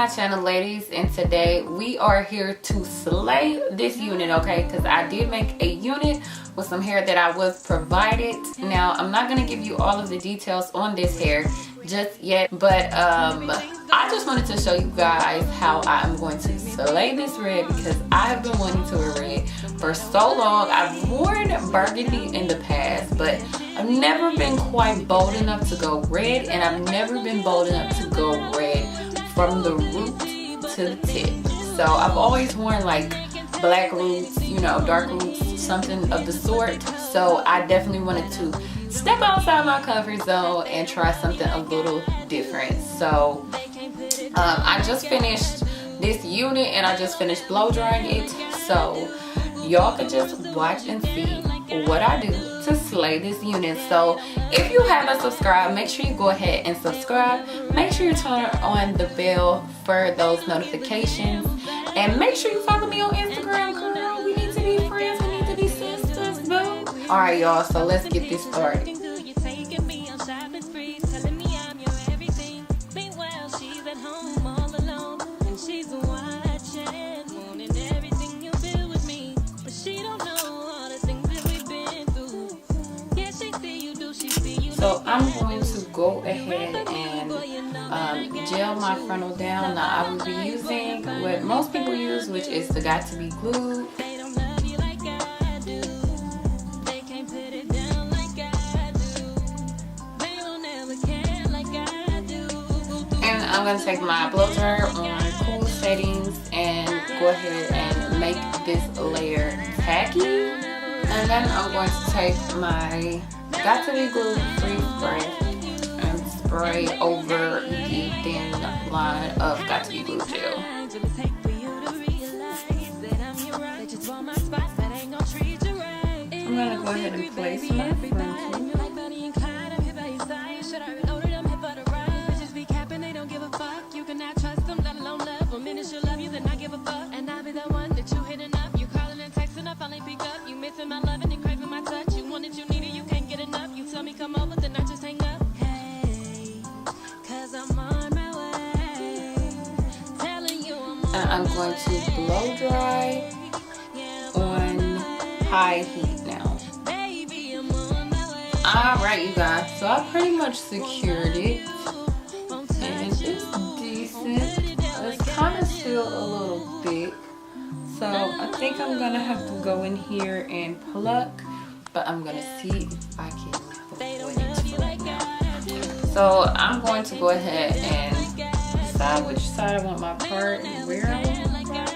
my channel, ladies, and today we are here to slay this unit, okay? Because I did make a unit with some hair that I was provided. Now I'm not gonna give you all of the details on this hair just yet, but I just wanted to show you guys how I'm going to slay this red, because I have been wanting to wear red for so long. I've worn burgundy in the past, but I've never been quite bold enough to go red, and I've never been bold enough to go red from the root to the tip. So I've always worn like black roots, you know, dark roots, something of the sort. So I definitely wanted to step outside my comfort zone and try something a little different. So I just finished this unit and I just finished blow drying it, so y'all could just watch and see what I do to slay this unit. So if you haven't subscribed, make sure you go ahead and subscribe. Make sure you turn on the bell for those notifications, and make sure you follow me on Instagram, girl. We need to be friends, we need to be sisters, boo. All right, y'all, so let's get this started. So I'm going to go ahead and gel my frontal down. Now I will be using what most people use, which is the Got To Be Glued. And I'm going to take my blow dryer on cool settings and go ahead and make this layer tacky. And then I'm going to take my Got To Be Glued free spray and spray over the thin line of Got To Be Glued gel. I'm gonna go ahead and place my frontal. And I'm going to blow dry on high heat now. Alright, you guys, so I pretty much secured it, and it's decent. It's kind of still a little thick, so I think I'm gonna have to go in here and pluck, but I'm gonna see if I can avoid it right now. So I'm going to go ahead and decide which side I want my part and where I want my part.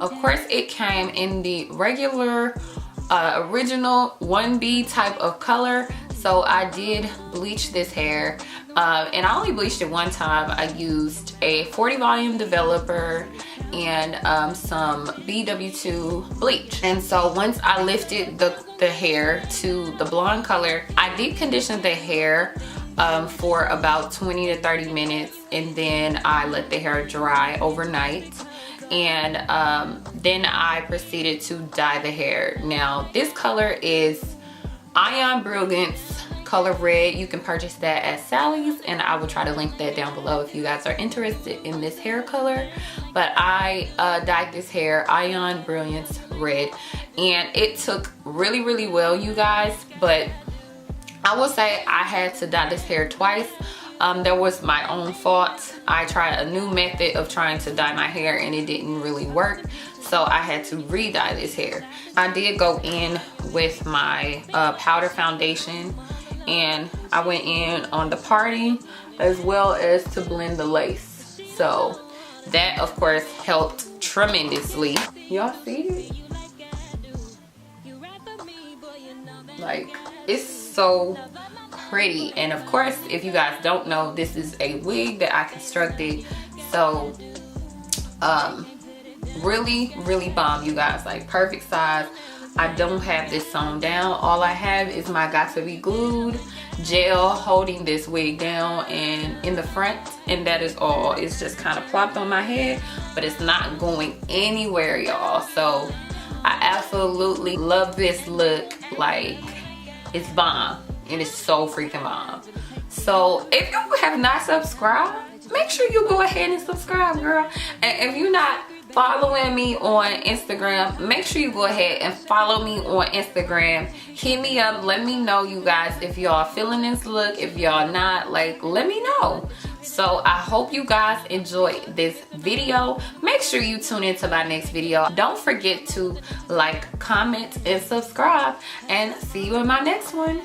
Of course, it came in the regular original 1B type of color, so I did bleach this hair, and I only bleached it one time. I used a 40 volume developer and some BW2 bleach. And so once I lifted the hair to the blonde color, I deep conditioned the hair for about 20 to 30 minutes, and then I let the hair dry overnight. And then I proceeded to dye the hair. Now this color is Ion Brilliance color red. You can purchase that at Sally's, and I will try to link that down below if you guys are interested in this hair color. But I dyed this hair Ion Brilliance red, and it took really well, you guys. But I will say I had to dye this hair twice. That was my own fault. I tried a new method of trying to dye my hair and it didn't really work, so I had to re-dye this hair. I did go in with my powder foundation, and I went in on the parting as well as to blend the lace. So that of course helped tremendously. Y'all see it? Like, it's so pretty. And of course, if you guys don't know, this is a wig that I constructed. So really bomb, you guys. Like, perfect size. I don't have this sewn down. All I have is my got to be glued gel holding this wig down and in the front, and that is all. It's just kind of plopped on my head, but it's not going anywhere, y'all. So I absolutely love this look. Like, it's bomb, and it's so freaking bomb. So if you have not subscribed, make sure you go ahead and subscribe, girl. And if you're not following me on Instagram, make sure you go ahead and follow me on Instagram. Hit me up, let me know, you guys, if y'all feeling this look. If y'all not, like, let me know. So I hope you guys enjoyed this video. Make sure you tune into my next video. Don't forget to like, comment, and subscribe, and see you in my next one.